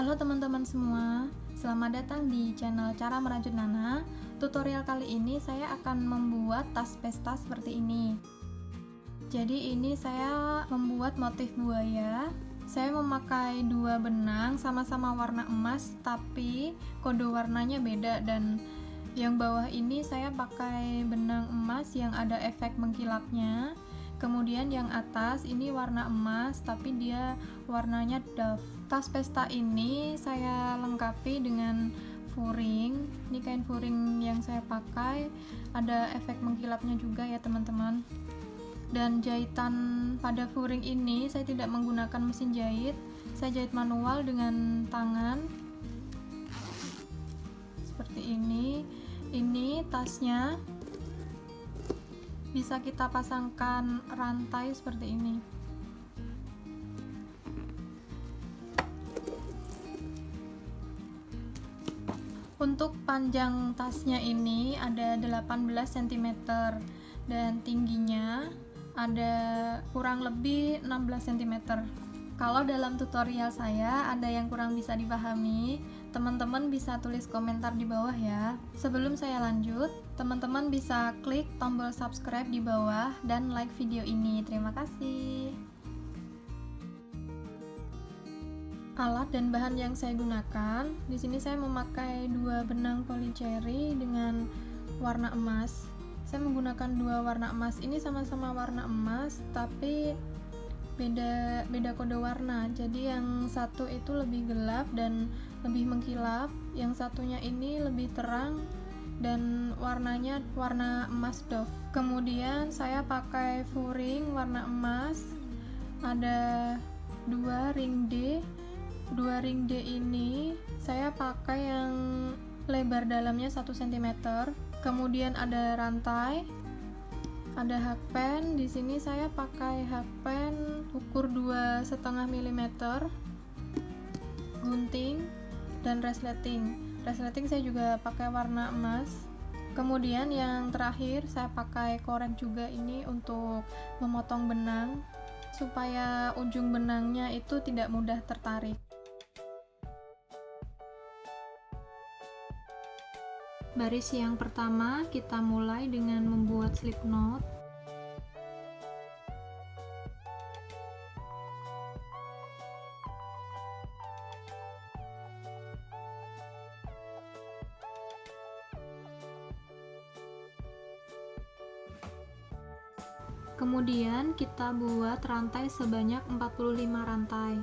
Halo teman-teman semua, selamat datang di channel Cara Merajut Nana. Tutorial kali ini saya akan membuat tas pesta seperti ini. Jadi ini saya membuat motif buaya. Saya memakai dua benang sama-sama warna emas, tapi kode warnanya beda, dan yang bawah ini saya pakai benang emas yang ada efek mengkilapnya. Kemudian yang atas ini warna emas tapi dia warnanya dove. Tas pesta ini saya lengkapi dengan furing. Ini kain furing yang saya pakai, ada efek mengkilapnya juga ya teman-teman. Dan jahitan pada furing ini saya tidak menggunakan mesin jahit, saya jahit manual dengan tangan seperti ini. Ini tasnya bisa kita pasangkan rantai seperti ini. Untuk panjang tasnya ini ada 18 cm dan tingginya ada kurang lebih 16 cm. Kalau dalam tutorial saya ada yang kurang bisa dipahami, teman-teman bisa tulis komentar di bawah ya. Sebelum saya lanjut, teman-teman bisa klik tombol subscribe di bawah dan like video ini. Terima kasih. Alat dan bahan yang saya gunakan, di sini saya memakai dua benang polycherry dengan warna emas. Saya menggunakan dua warna emas ini, sama-sama warna emas tapi beda kode warna. Jadi yang satu itu lebih gelap dan lebih mengkilap, yang satunya ini lebih terang dan warnanya warna emas dove. Kemudian saya pakai furing warna emas, ada dua ring D. Dua ring D ini saya pakai yang lebar dalamnya 1 cm. Kemudian ada rantai, ada hakpen. Di sini saya pakai hakpen ukur 2,5 mm, gunting dan resleting. Resleting saya juga pakai warna emas. Kemudian yang terakhir saya pakai korek juga ini untuk memotong benang supaya ujung benangnya itu tidak mudah tertarik. Baris yang pertama kita mulai dengan membuat slip knot. Kemudian kita buat rantai sebanyak 45 rantai.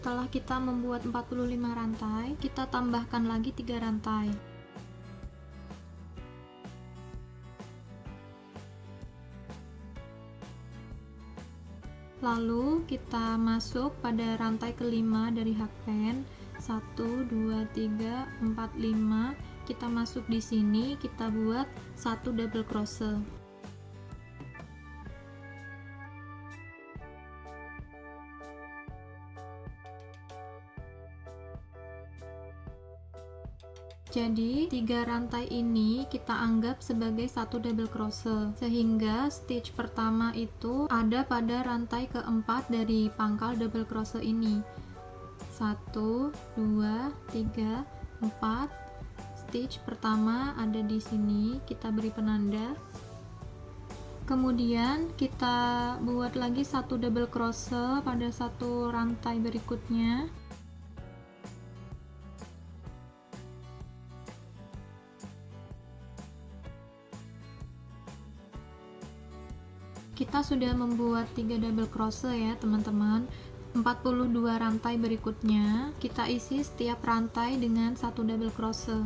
Setelah kita membuat 45 rantai, kita tambahkan lagi 3 rantai. Lalu kita masuk pada rantai kelima dari hakpen. 1 2 3 4 5. Kita masuk di sini, kita buat 1 double crochet. Jadi 3 rantai ini kita anggap sebagai 1 double crochet, sehingga stitch pertama itu ada pada rantai keempat dari pangkal double crochet ini. 1 2 3 4. Stitch pertama ada di sini, kita beri penanda. Kemudian kita buat lagi 1 double crochet pada satu rantai berikutnya. Kita sudah membuat 3 double crochet ya teman-teman. 42 rantai berikutnya kita isi setiap rantai dengan 1 double crochet.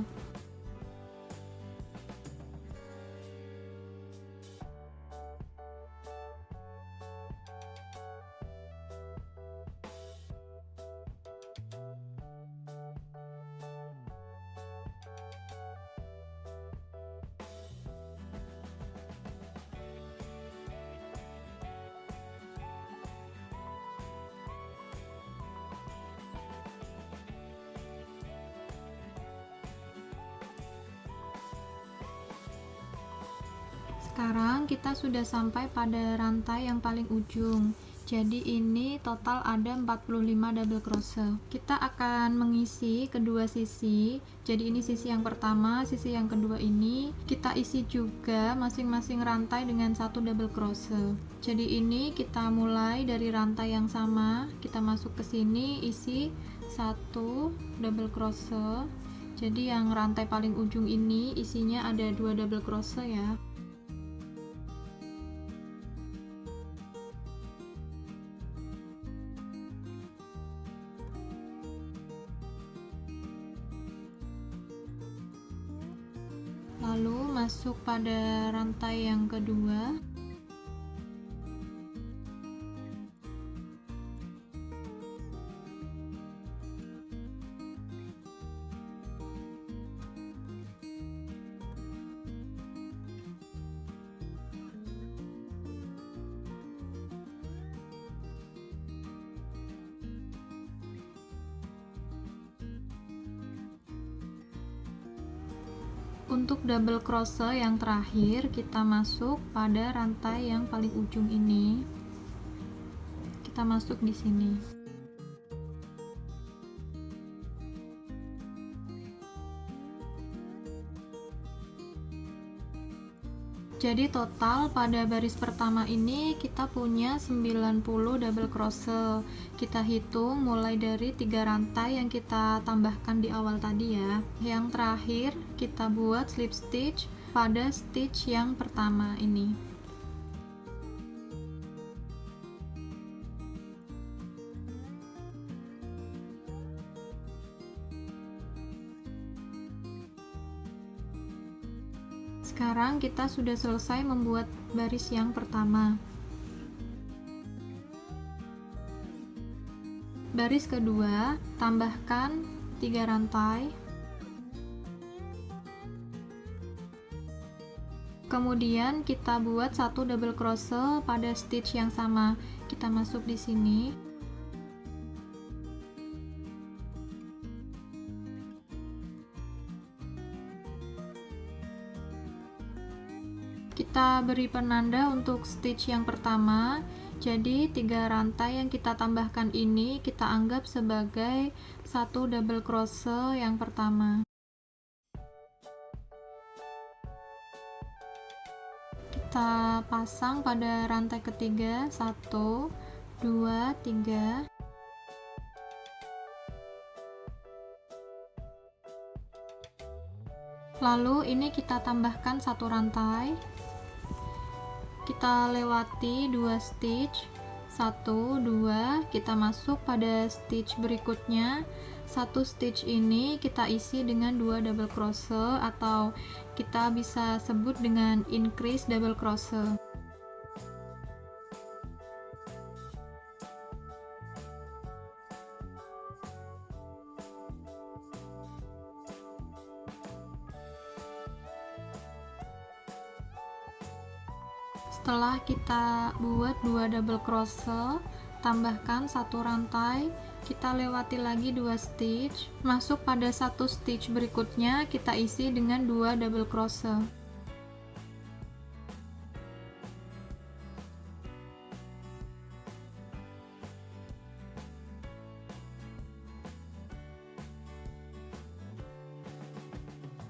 Sekarang kita sudah sampai pada rantai yang paling ujung. Jadi ini total ada 45 double crochet. Kita akan mengisi kedua sisi. Jadi ini sisi yang pertama, sisi yang kedua ini kita isi juga masing-masing rantai dengan 1 double crochet. Jadi ini kita mulai dari rantai yang sama, kita masuk ke sini, isi 1 double crochet. Jadi yang rantai paling ujung ini isinya ada 2 double crochet ya. Lalu masuk pada rantai yang kedua. Untuk double crochet yang terakhir, kita masuk pada rantai yang paling ujung ini. Kita masuk di sini. Jadi total pada baris pertama ini kita punya 90 double crochet. Kita hitung mulai dari 3 rantai yang kita tambahkan di awal tadi ya. Yang terakhir kita buat slip stitch pada stitch yang pertama ini. Sekarang kita sudah selesai membuat baris yang pertama. Baris kedua, tambahkan 3 rantai. Kemudian kita buat 1 double crochet pada stitch yang sama. Kita masuk di sini. Kita beri penanda untuk stitch yang pertama. Jadi 3 rantai yang kita tambahkan ini kita anggap sebagai 1 double crochet yang pertama. Kita pasang pada rantai ketiga, 1 2 3. Lalu ini kita tambahkan 1 rantai. Kita lewati 2 stitch, 1 2, kita masuk pada stitch berikutnya. 1 stitch ini kita isi dengan 2 double crochet atau kita bisa sebut dengan increase double crochet. Setelah kita buat 2 double crochet, tambahkan 1 rantai, kita lewati lagi 2 stitch, masuk pada 1 stitch berikutnya, kita isi dengan 2 double crochet.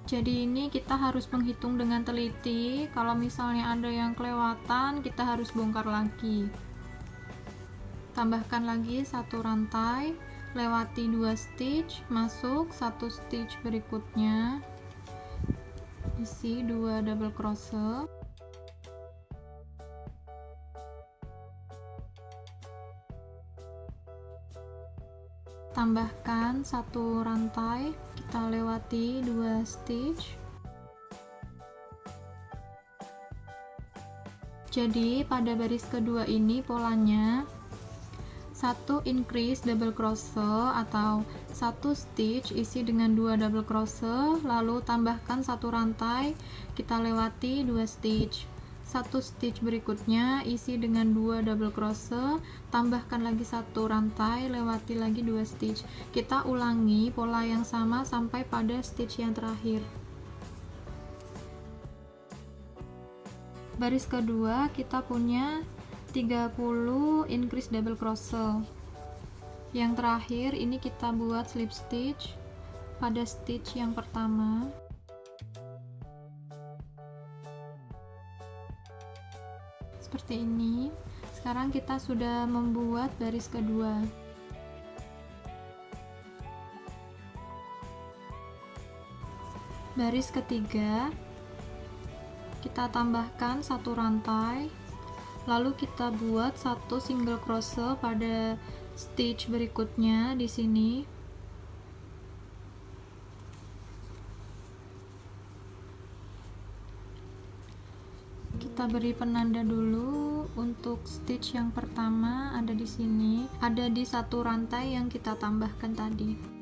Jadi ini kita harus menghitung dengan teliti. Kalau misalnya ada yang kelewatan, kita harus bongkar lagi. Tambahkan lagi 1 rantai, lewati 2 stitch, masuk 1 stitch berikutnya, isi 2 double crochet. Tambahkan 1 rantai, kita lewati 2 stitch. Jadi pada baris kedua ini polanya 1 increase double crochet atau 1 stitch isi dengan 2 double crochet, lalu tambahkan 1 rantai, kita lewati 2 stitch. 1 stitch berikutnya isi dengan 2 double crochet, tambahkan lagi 1 rantai, lewati lagi 2 stitch. Kita ulangi pola yang sama sampai pada stitch yang terakhir. Baris kedua kita punya 30 increase double crochet. Yang terakhir ini kita buat slip stitch pada stitch yang pertama. Seperti ini. Sekarang kita sudah membuat baris kedua. Baris ketiga kita tambahkan satu rantai, lalu kita buat satu single crochet pada stitch berikutnya di sini. Kita beri penanda dulu untuk stitch yang pertama, ada di sini, ada di satu rantai yang kita tambahkan tadi.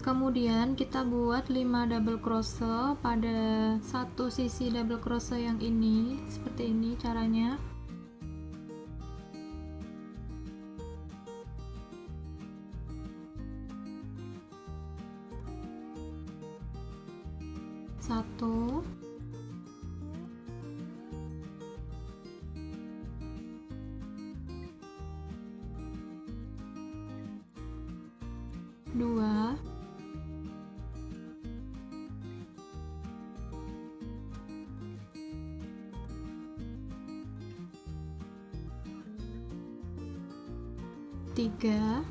Kemudian kita buat 5 double crochet pada satu sisi double crochet yang ini. Seperti ini caranya. Satu, dua, tiga,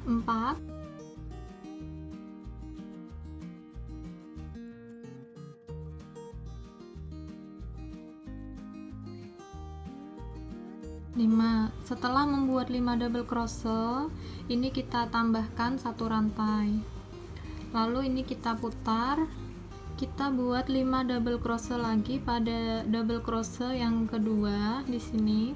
empat, lima. Setelah membuat 5 double crochet, ini kita tambahkan satu rantai. Lalu ini kita putar, kita buat 5 double crochet lagi pada double crochet yang kedua di sini.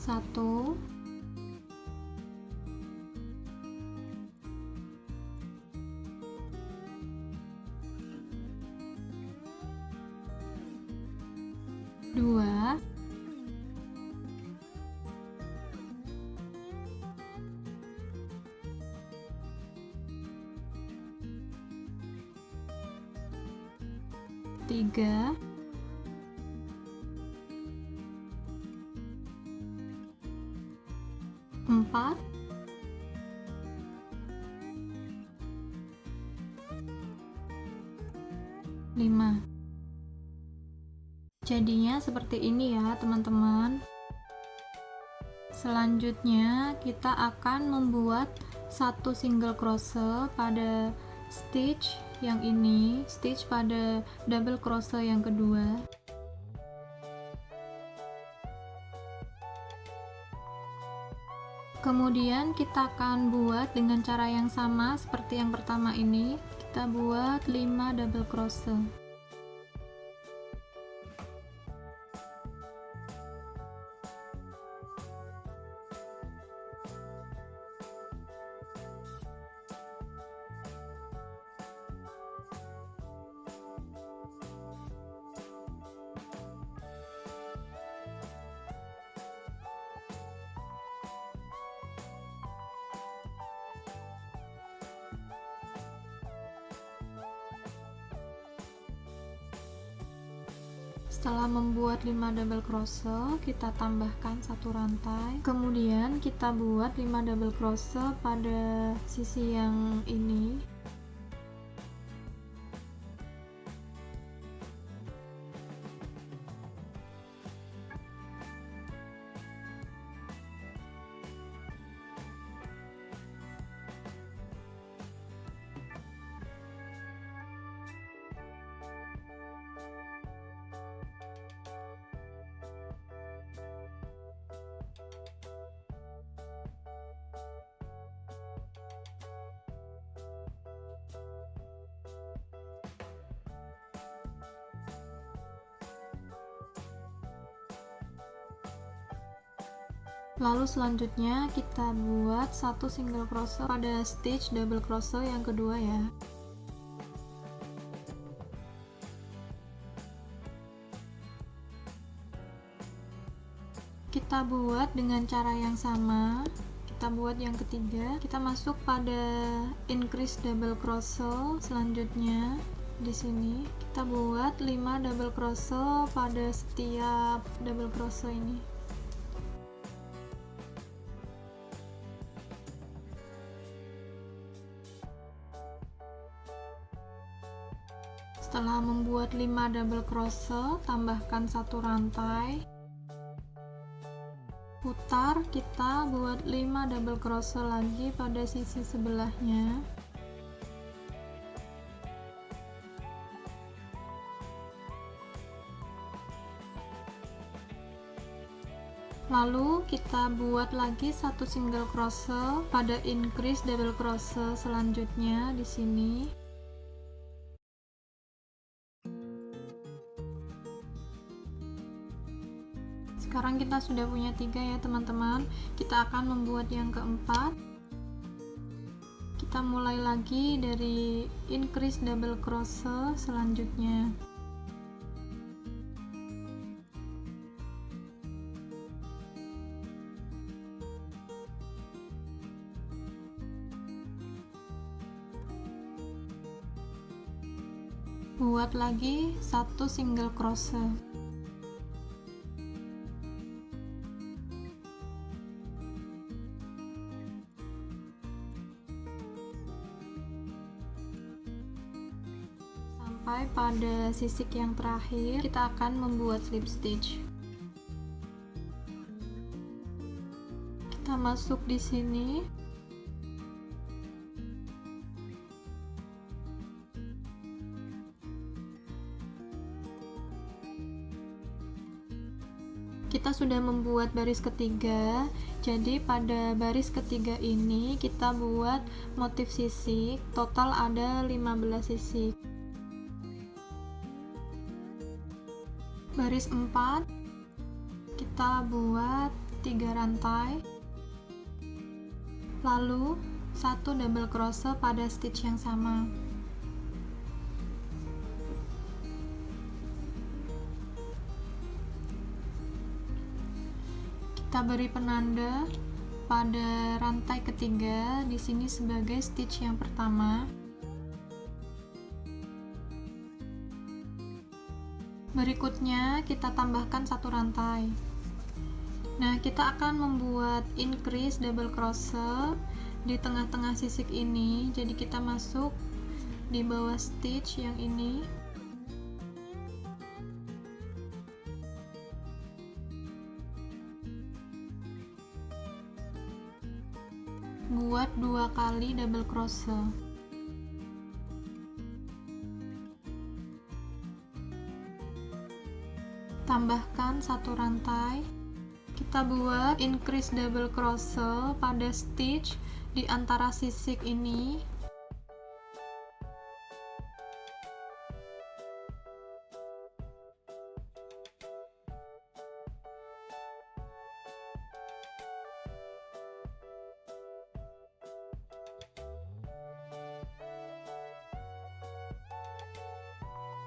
Satu, dua, tiga, empat, lima. Jadinya seperti ini ya teman-teman. Selanjutnya kita akan membuat satu single crochet pada stitch yang ini, stitch pada double crochet yang kedua. Kemudian kita akan buat dengan cara yang sama seperti yang pertama ini. Kita buat 5 double crochet. Setelah membuat 5 double crochet, kita tambahkan satu rantai. Kemudian kita buat 5 double crochet pada sisi yang ini. Lalu selanjutnya kita buat satu single crochet pada stitch double crochet yang kedua ya. Kita buat dengan cara yang sama. Kita buat yang ketiga, kita masuk pada increase double crochet. Selanjutnya di sini kita buat 5 double crochet pada setiap double crochet ini. Setelah membuat 5 double crochet, tambahkan satu rantai. Putar, kita buat 5 double crochet lagi pada sisi sebelahnya. Lalu kita buat lagi satu single crochet pada increase double crochet selanjutnya di sini. Sekarang kita sudah punya 3 ya teman-teman. Kita akan membuat yang keempat. Kita mulai lagi dari increase double crochet selanjutnya. Buat lagi satu single crochet. Sampai pada sisik yang terakhir, kita akan membuat slip stitch. Kita masuk di sini. Kita sudah membuat baris ketiga, jadi pada baris ketiga ini kita buat motif sisik, total ada 15 sisik. Baris 4 kita buat 3 rantai, lalu satu double crochet pada stitch yang sama. Kita beri penanda pada rantai ketiga di sini sebagai stitch yang pertama. Berikutnya kita tambahkan satu rantai. Nah, kita akan membuat increase double crochet di tengah-tengah sisik ini. Jadi kita masuk di bawah stitch yang ini. Buat 2 kali double crochet. Tambahkan satu rantai. Kita buat increase double crochet pada stitch di antara sisik ini.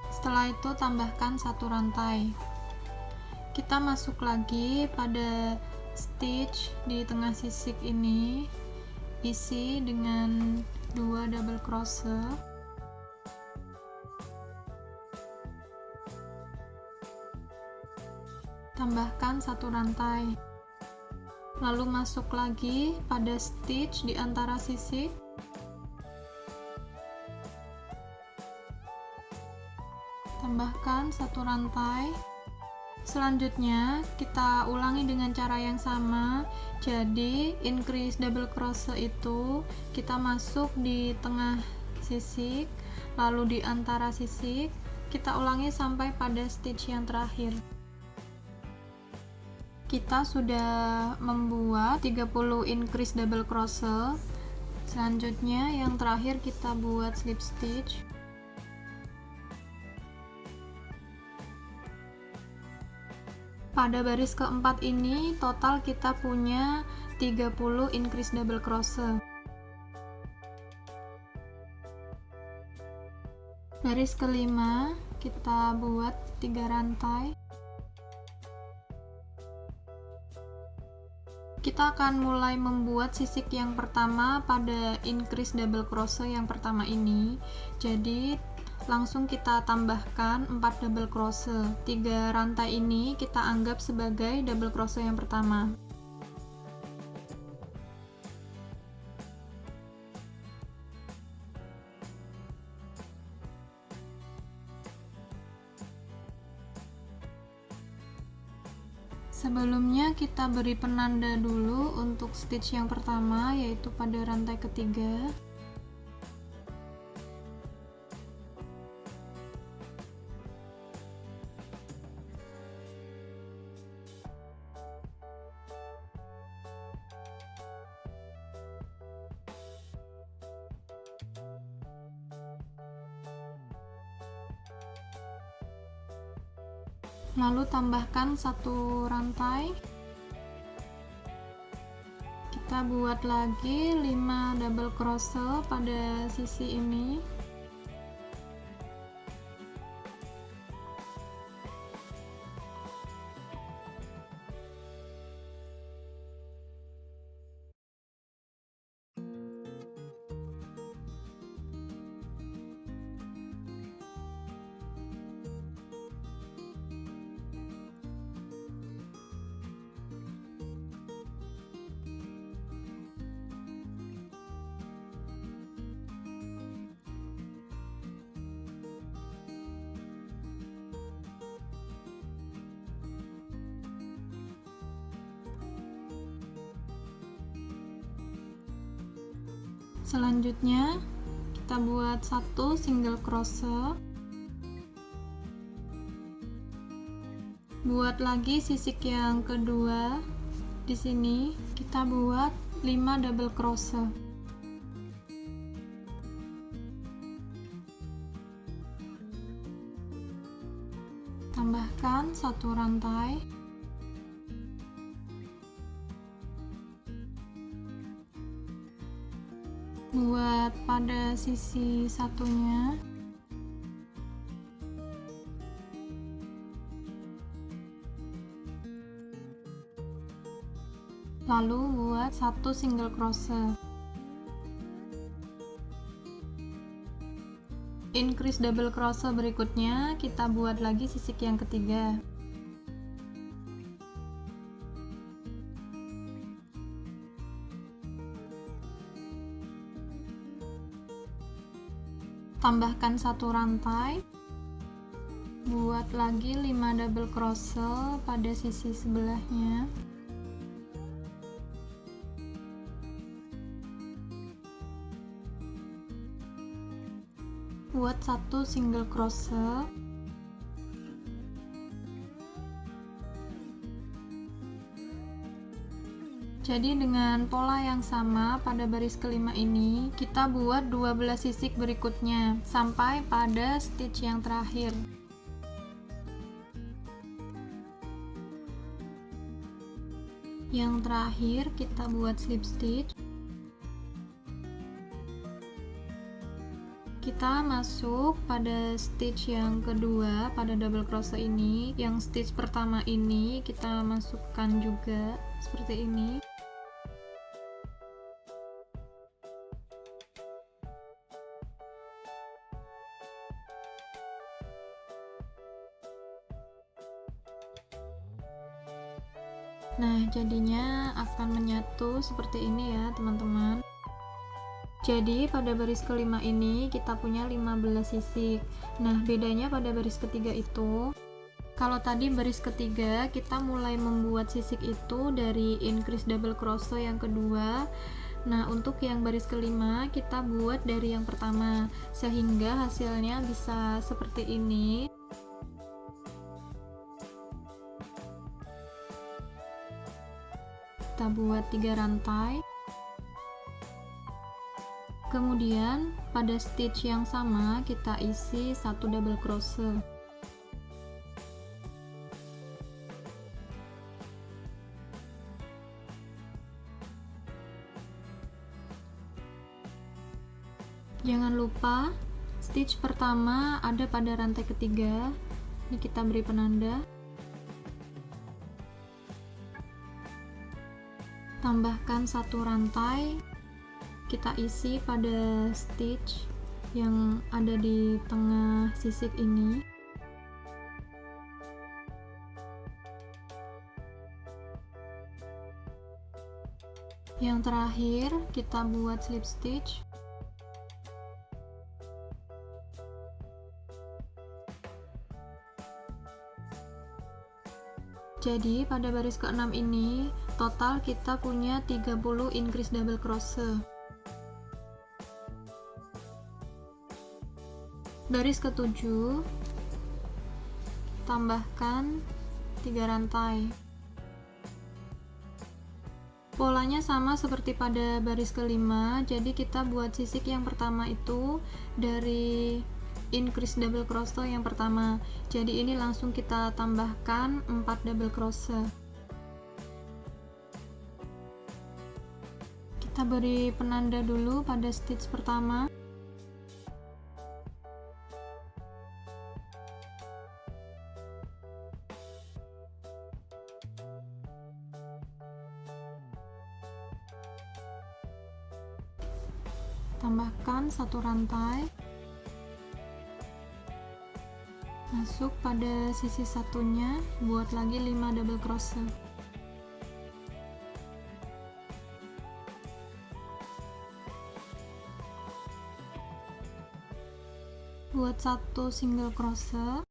Setelah itu tambahkan satu rantai. Kita masuk lagi pada stitch di tengah sisik ini, isi dengan 2 double crochet. Tambahkan satu rantai. Lalu masuk lagi pada stitch di antara sisik. Tambahkan satu rantai. Selanjutnya kita ulangi dengan cara yang sama. Jadi increase double crochet itu kita masuk di tengah sisik, lalu di antara sisik, kita ulangi sampai pada stitch yang terakhir. Kita sudah membuat 30 increase double crochet. Selanjutnya yang terakhir kita buat slip stitch. Pada baris keempat ini total kita punya 30 increase double crochet. Baris kelima kita buat 3 rantai. Kita akan mulai membuat sisik yang pertama pada increase double crochet yang pertama ini. Jadi langsung kita tambahkan 4 double crochet. 3 rantai ini kita anggap sebagai double crochet yang pertama. Sebelumnya kita beri penanda dulu untuk stitch yang pertama, yaitu pada rantai ketiga. Lalu tambahkan 1 rantai. Kita buat lagi 5 double crochet pada sisi ini. Selanjutnya kita buat 1 single crochet. Buat lagi sisik yang kedua. Di sini kita buat 5 double crochet. Tambahkan 1 rantai. Buat pada sisi satunya. Lalu buat 1 single crochet. Increase double crochet berikutnya kita buat lagi sisik yang ketiga. Tambahkan 1 rantai. Buat lagi 5 double crochet pada sisi sebelahnya. Buat 1 single crochet. Jadi dengan pola yang sama pada baris kelima ini kita buat 12 sisik berikutnya sampai pada stitch yang terakhir. Yang terakhir kita buat slip stitch. Kita masuk pada stitch yang kedua pada double crochet ini. Yang stitch pertama ini kita masukkan juga seperti ini. Nah, jadinya akan menyatu seperti ini ya, teman-teman. Jadi, pada baris kelima ini kita punya 15 sisik. Nah, bedanya pada baris ketiga itu, kalau tadi baris ketiga kita mulai membuat sisik itu dari increase double crochet yang kedua. Nah, untuk yang baris kelima kita buat dari yang pertama, sehingga hasilnya bisa seperti ini. Kita buat 3 rantai. Kemudian pada stitch yang sama kita isi 1 double crochet. Jangan lupa stitch pertama ada pada rantai ketiga. Ini kita beri penanda. Tambahkan satu rantai, kita isi pada stitch yang ada di tengah sisik ini. Yang terakhir kita buat slip stitch. Jadi pada baris ke-6 ini total kita punya 30 increase double crochet. Baris ke-7 tambahkan 3 rantai. Polanya sama seperti pada baris ke-5, jadi kita buat sisik yang pertama itu dari increase double crochet yang pertama. Jadi ini langsung kita tambahkan 4 double crochet. Kita beri penanda dulu pada stitch pertama. Tambahkan satu rantai. Masuk pada sisi satunya, buat lagi 5 double crochet. Buat satu single crochet.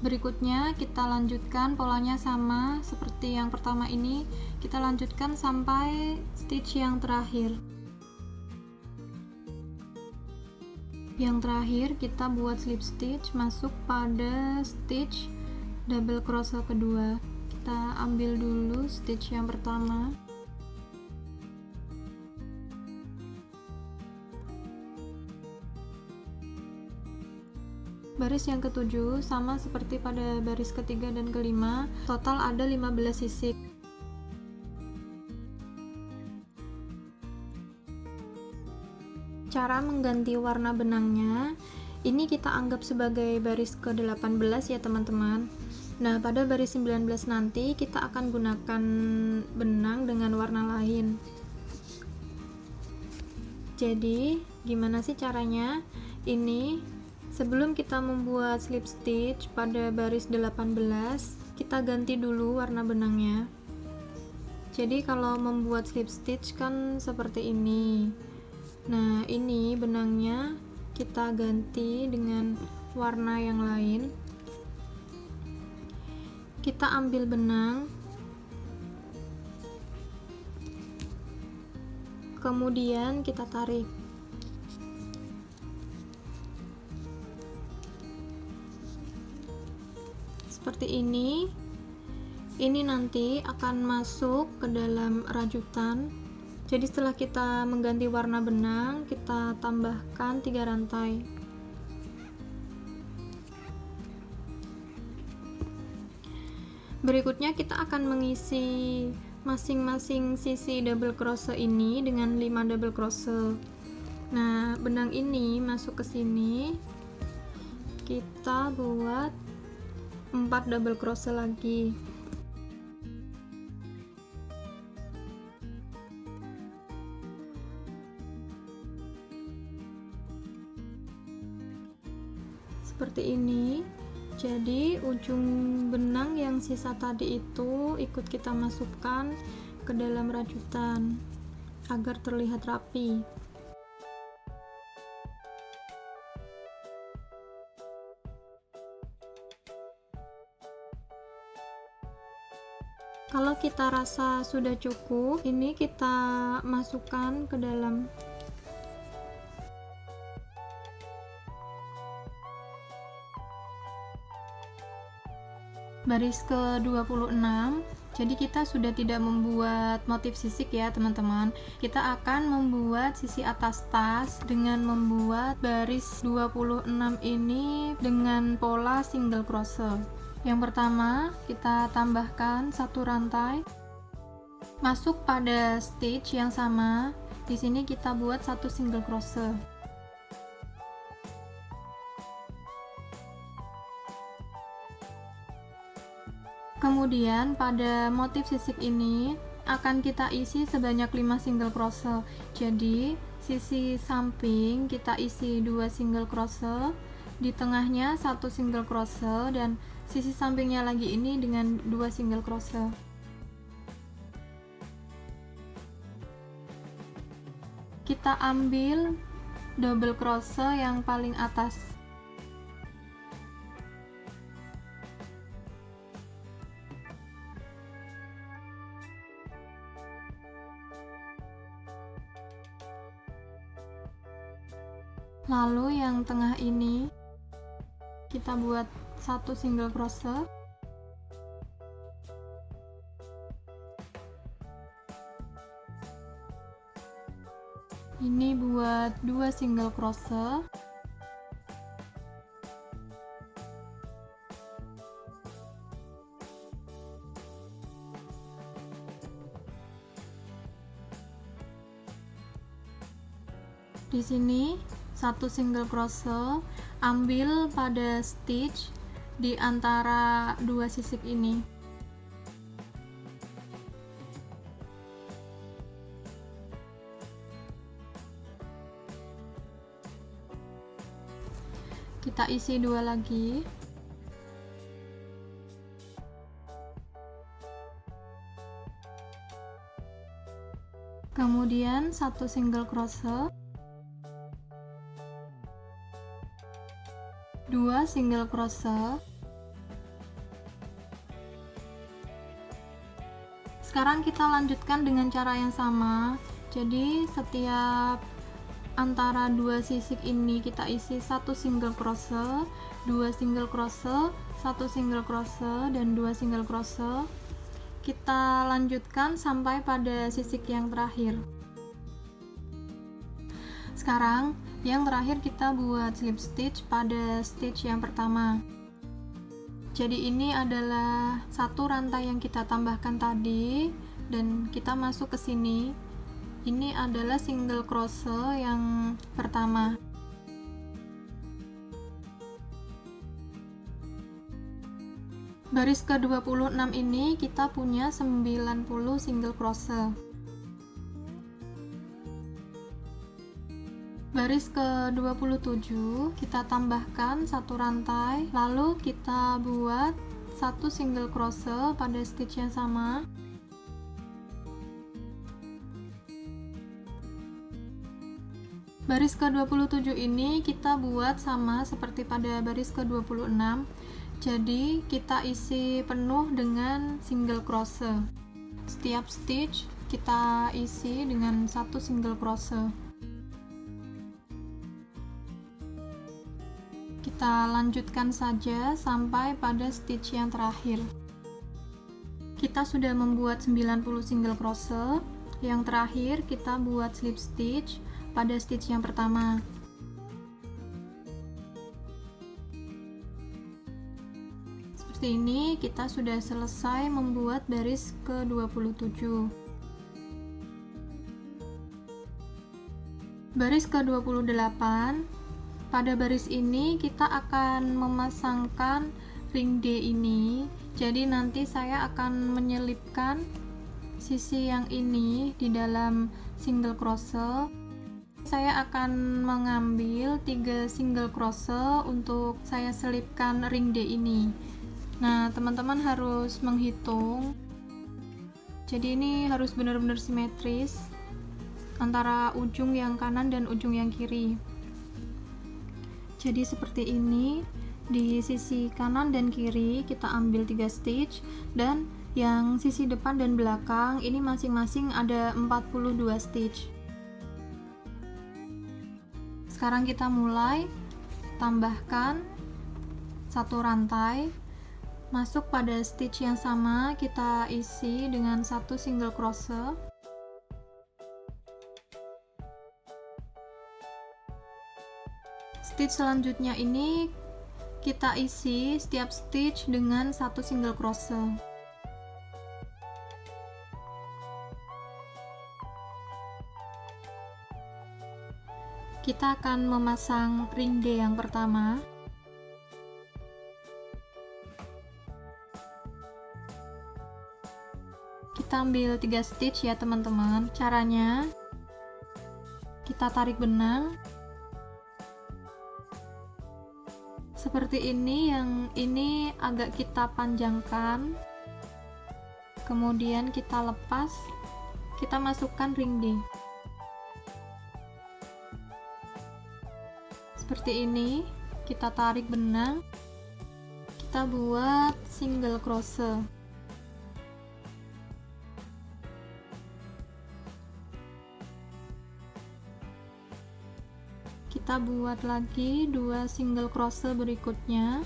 Berikutnya kita lanjutkan polanya sama seperti yang pertama ini, kita lanjutkan sampai stitch yang terakhir. Yang terakhir kita buat slip stitch masuk pada stitch double crochet kedua. Kita ambil dulu stitch yang pertama. Baris yang ketujuh sama seperti pada baris ketiga dan kelima, total ada 15 sisik. Cara mengganti warna benangnya, ini kita anggap sebagai baris ke-18 ya teman-teman. Nah, pada baris 19 nanti kita akan gunakan benang dengan warna lain. Jadi, gimana sih caranya? Ini sebelum kita membuat slip stitch pada baris 18, kita ganti dulu warna benangnya. Jadi kalau membuat slip stitch kan seperti ini. Nah, ini benangnya kita ganti dengan warna yang lain. Kita ambil benang, kemudian kita tarik. Seperti ini. Ini nanti akan masuk ke dalam rajutan. Jadi setelah kita mengganti warna benang, kita tambahkan 3 rantai. Berikutnya kita akan mengisi masing-masing sisi double crochet ini dengan 5 double crochet. Nah, benang ini masuk ke sini. Kita buat 4 double crochet lagi. Seperti ini. Jadi ujung benang yang sisa tadi itu ikut kita masukkan ke dalam rajutan agar terlihat rapi. Kalau kita rasa sudah cukup, ini kita masukkan ke dalam. Baris ke-26, jadi kita sudah tidak membuat motif sisik ya teman-teman. Kita akan membuat sisi atas tas dengan membuat baris 26 ini dengan pola single crochet. Yang pertama, kita tambahkan satu rantai, masuk pada stitch yang sama, Di sini kita buat 1 single crochet. Kemudian pada motif sisik ini akan kita isi sebanyak 5 single crochet. Jadi sisi samping kita isi 2 single crochet, di tengahnya 1 single crochet, dan sisi sampingnya lagi ini dengan 2 single crochet. Kita ambil double crochet yang paling atas. Lalu yang tengah ini kita buat 1 single crochet. Ini buat 2 single crochet. Di sini 1 single crochet, ambil pada stitch di antara 2 sisik ini. Kita isi 2 lagi. Kemudian 1 single crochet, 2 single crochet. Sekarang kita lanjutkan dengan cara yang sama. Jadi setiap antara 2 sisik ini kita isi 1 single crochet, 2 single crochet, 1 single crochet, dan 2 single crochet. Kita lanjutkan sampai pada sisik yang terakhir. Sekarang yang terakhir kita buat slip stitch pada stitch yang pertama. Jadi ini adalah satu rantai yang kita tambahkan tadi dan kita masuk ke sini. Ini adalah single crochet yang pertama. Baris ke-26 ini kita punya 90 single crochet. Baris ke-27 kita tambahkan 1 rantai, lalu kita buat 1 single crochet pada stitch yang sama. Baris ke-27 ini kita buat sama seperti pada baris ke-26. Jadi kita isi penuh dengan single crochet. Setiap stitch kita isi dengan 1 single crochet. Kita lanjutkan saja sampai pada stitch yang terakhir. Kita sudah membuat 90 single crochet. Yang terakhir kita buat slip stitch pada stitch yang pertama. Seperti ini kita sudah selesai membuat baris ke-27. Baris ke-28. Pada baris ini kita akan memasangkan ring D ini. Jadi nanti saya akan menyelipkan sisi yang ini di dalam single crochet. Saya akan mengambil 3 single crochet untuk saya selipkan ring D ini. Nah, teman-teman harus menghitung. Jadi ini harus benar-benar simetris antara ujung yang kanan dan ujung yang kiri. Jadi seperti ini, di sisi kanan dan kiri kita ambil 3 stitch, dan yang sisi depan dan belakang ini masing-masing ada 42 stitch. Sekarang kita mulai tambahkan 1 rantai, masuk pada stitch yang sama, kita isi dengan 1 single crochet. Stitch selanjutnya ini kita isi setiap stitch dengan 1 single crochet. Kita akan memasang ring D yang pertama. Kita ambil 3 stitch ya teman-teman. Caranya, kita tarik benang seperti ini, yang ini agak kita panjangkan, kemudian kita lepas, kita masukkan ring D seperti ini. Kita tarik benang, kita buat single crochet. Kita buat lagi 2 single crochet berikutnya.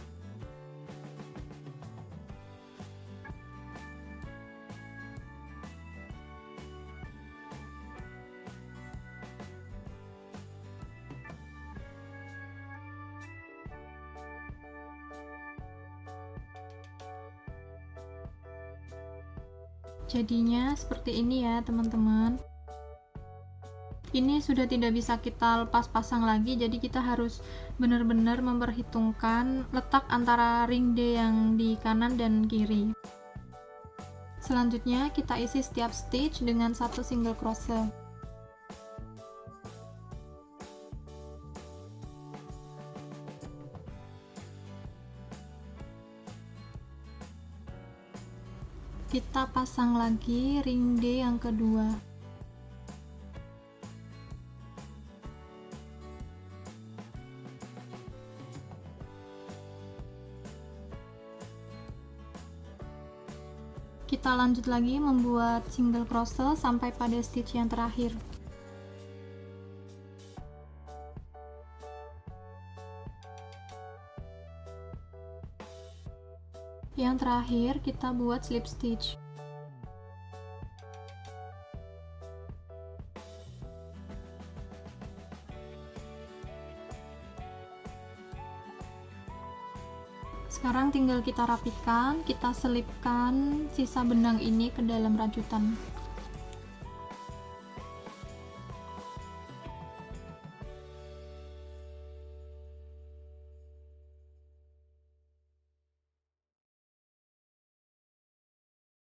Jadinya seperti ini ya teman-teman. Ini sudah tidak bisa kita lepas pasang lagi, jadi kita harus benar-benar memperhitungkan letak antara ring D yang di kanan dan kiri. Selanjutnya kita isi setiap stitch dengan 1 single crochet. Kita pasang lagi ring D yang kedua. Kita lanjut lagi membuat single crochet sampai pada stitch yang terakhir. Yang terakhir kita buat slip stitch. Sekarang tinggal kita rapikan, kita selipkan sisa benang ini ke dalam rajutan.